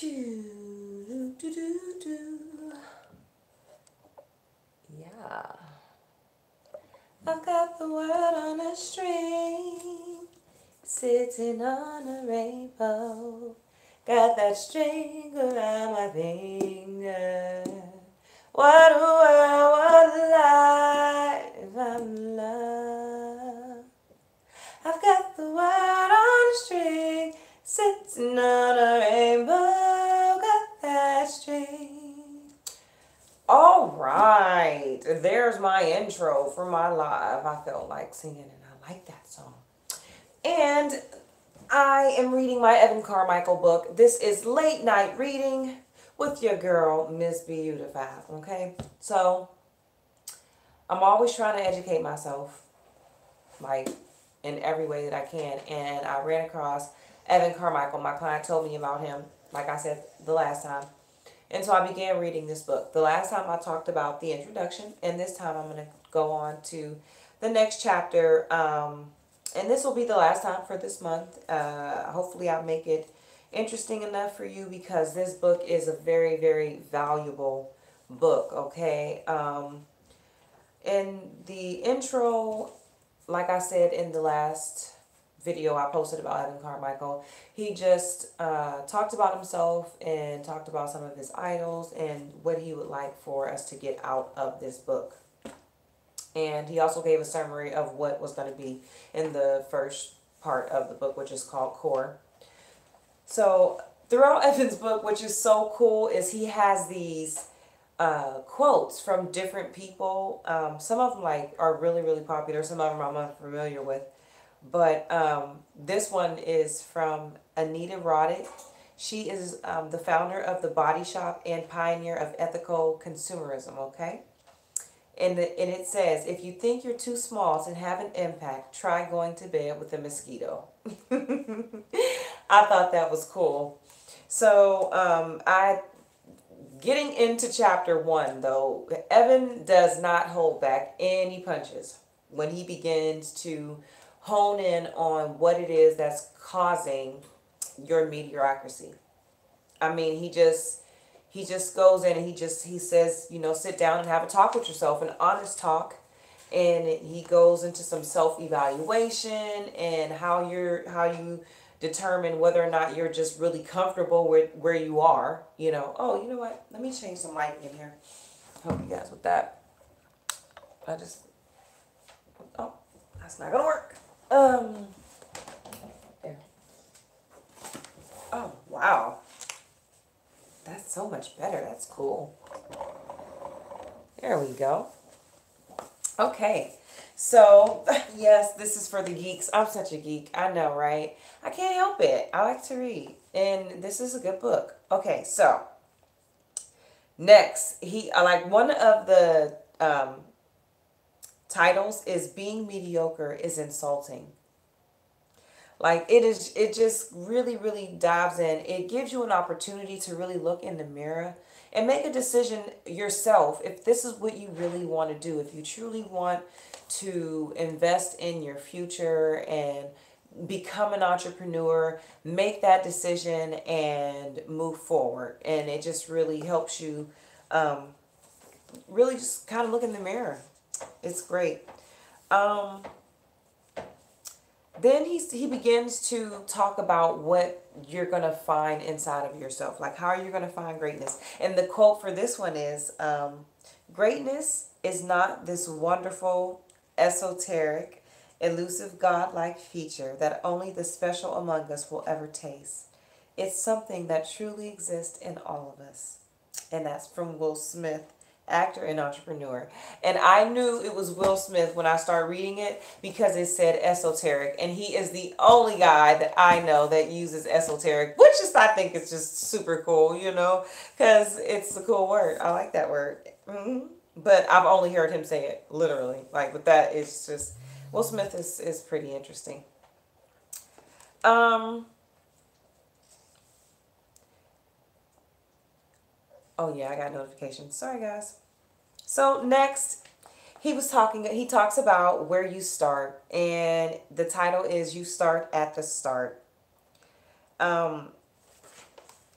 Yeah. I've got the world on a string, sitting on a rainbow. Got that string around my finger. What a world, what a life, I'm in love. I've got the world on a string, sitting on a rainbow. Got that string. All right, there's my intro for my live. I felt like singing and I like that song. And I am reading my Evan Carmichael book. This is Late Night Reading with your girl, Miss Beautified, okay? So, I'm always trying to educate myself, like, in every way that I can. And I ran across Evan Carmichael. My client told me about him, like I said the last time. And so I began reading this book. The last time I talked about the introduction, and this time I'm going to go on to the next chapter. And this will be the last time for this month. Hopefully I'll make it interesting enough for you because this book is a very, very valuable book, okay? In the intro, like I said in the last video I posted about Evan Carmichael, he just talked about himself and talked about some of his idols and what he would like for us to get out of this book. And he also gave a summary of what was going to be in the first part of the book, which is called Core. So throughout Evan's book, which is so cool, is he has these quotes from different people. Some of them are really, really popular. Some of them I'm unfamiliar with. But this one is from Anita Roddick. She is the founder of The Body Shop and pioneer of ethical consumerism, okay? And it says, if you think you're too small to have an impact, try going to bed with a mosquito. I thought that was cool. So getting into chapter 1, though, Evan does not hold back any punches when he begins to hone in on what it is that's causing your mediocrity. I mean, he just goes in and he says, you know, sit down and have a talk with yourself, an honest talk. And he goes into some self-evaluation and how you determine whether or not you're just really comfortable with where you are. You know, oh, you know what? Let me change some light in here. Help you guys with that. Oh, that's not gonna work. There. Oh, wow. That's so much better. That's cool. There we go. Okay. So, yes, this is for the geeks. I'm such a geek. I know, right? I can't help it. I like to read. And this is a good book. Okay, so next, one of the titles is Being Mediocre is Insulting. Like it just really, really dives in. It gives you an opportunity to really look in the mirror and make a decision yourself if this is what you really want to do. If you truly want to invest in your future and become an entrepreneur, make that decision and move forward. And it just really helps you really just kind of look in the mirror. It's great. Then he begins to talk about what you're going to find inside of yourself. Like, how are you going to find greatness? And the quote for this one is, greatness is not this wonderful, esoteric, elusive, godlike feature that only the special among us will ever taste. It's something that truly exists in all of us. And that's from Will Smith, actor and entrepreneur. And I knew it was Will Smith when I started reading it because it said esoteric, and he is the only guy that I know that uses esoteric, which is, I think it's just super cool, you know, because it's a cool word. I like that word. But I've only heard him say it, literally. Like, with that, it's just, Will Smith is pretty interesting. Oh yeah, I got notifications. Sorry guys. So next, he talks about where you start, and the title is You Start at the Start.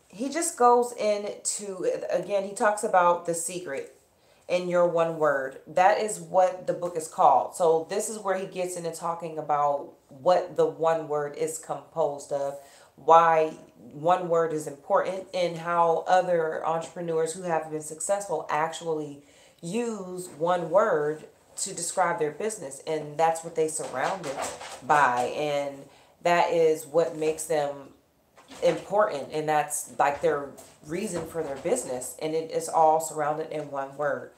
he just goes into, again, he talks about the secret in your one word. That is what the book is called. So this is where he gets into talking about what the one word is composed of, why one word is important, and how other entrepreneurs who have been successful actually use one word to describe their business. And that's what they surround it by. And that is what makes them important, and that's like their reason for their business, and it is all surrounded in one word.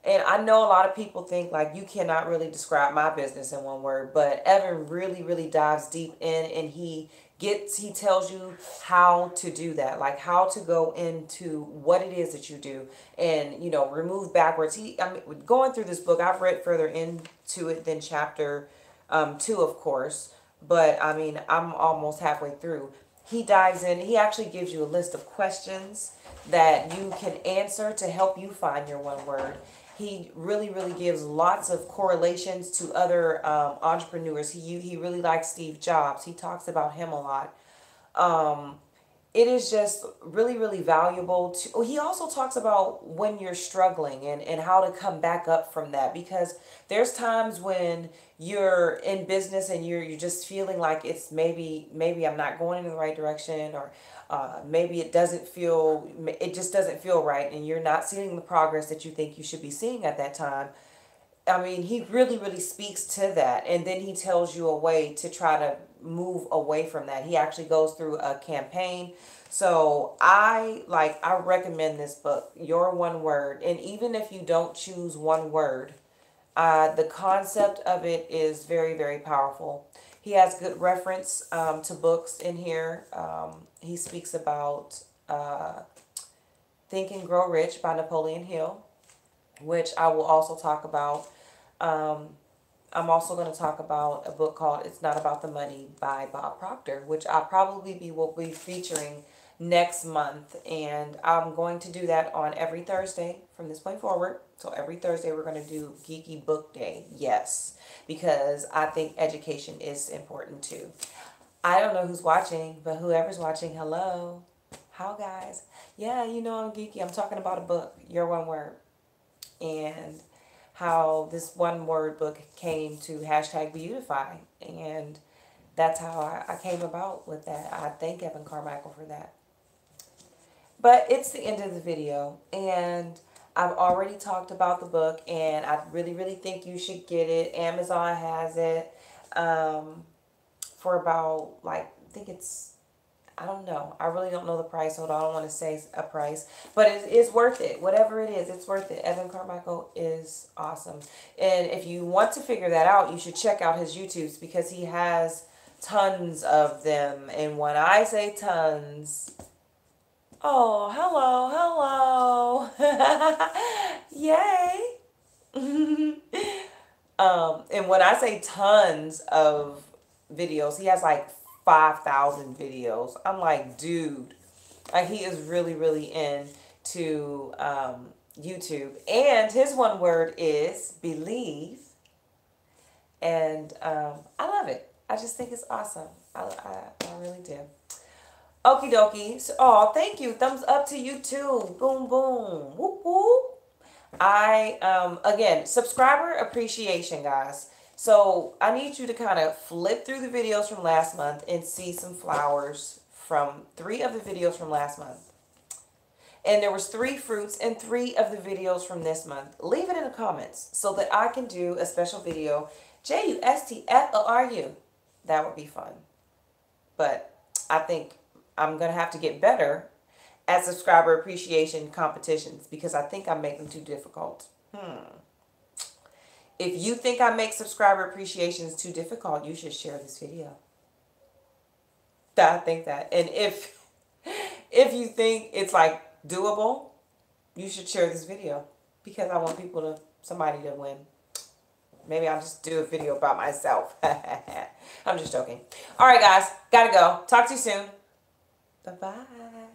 And I know a lot of people think like you cannot really describe my business in one word, but Evan really dives deep in, and he tells you how to do that, like how to go into what it is that you do, and remove backwards. I mean, going through this book, I've read further into it than chapter 2, of course, but I mean, I'm almost halfway through. He dives in. He actually gives you a list of questions that you can answer to help you find your one word. He really gives lots of correlations to other entrepreneurs. He really likes Steve Jobs. He talks about him a lot. It is just really valuable to. Oh, he also talks about when you're struggling and how to come back up from that, because there's times when you're in business and you're just feeling like it's maybe I'm not going in the right direction, or maybe it just doesn't feel right, and you're not seeing the progress that you think you should be seeing at that time. I mean, he really speaks to that, and then he tells you a way to try to move away from that. He actually goes through a campaign. So I recommend this book, Your One Word. And even if you don't choose one word, the concept of it is very powerful. He has good reference to books in here. He speaks about Think and Grow Rich by Napoleon Hill, which I will also talk about. I'm also going to talk about a book called It's Not About the Money by Bob Proctor, which will be featuring next month. And I'm going to do that on every Thursday from this point forward. So every Thursday we're going to do Geeky Book Day. Yes, because I think education is important too. I don't know who's watching, but whoever's watching, hello. How guys? Yeah, I'm geeky. I'm talking about a book, Your One Word. And how this one word book came to #Beautify, and that's how I came about with that. I thank Evan Carmichael for that. But it's the end of the video, and I've already talked about the book, and I really think you should get it. Amazon has it for about, I think it's, I don't know. I really don't know the price, so I don't want to say a price. But it's worth it. Whatever it is, it's worth it. Evan Carmichael is awesome. And if you want to figure that out, you should check out his YouTubes, because he has tons of them. And when I say tons, oh, hello. Yay. And when I say tons of videos, he has like 5,000 videos. I'm like, dude, like he is really into YouTube. And his one word is believe. And I love it. I just think it's awesome. I really do. Okie dokie. So, oh, thank you. Thumbs up to you too. Boom, boom. Whoop, whoop. Again, subscriber appreciation, guys. So I need you to kind of flip through the videos from last month and see some flowers from 3 of the videos from last month. And there was 3 fruits in 3 of the videos from this month. Leave it in the comments so that I can do a special video. JUSTFORU. That would be fun. But I think I'm going to have to get better at subscriber appreciation competitions, because I think I make them too difficult. If you think I make subscriber appreciations too difficult, you should share this video. I think that. And if you think it's like doable, you should share this video, because I want somebody to win. Maybe I'll just do a video about myself. I'm just joking. All right, guys. Gotta go. Talk to you soon. Bye-bye.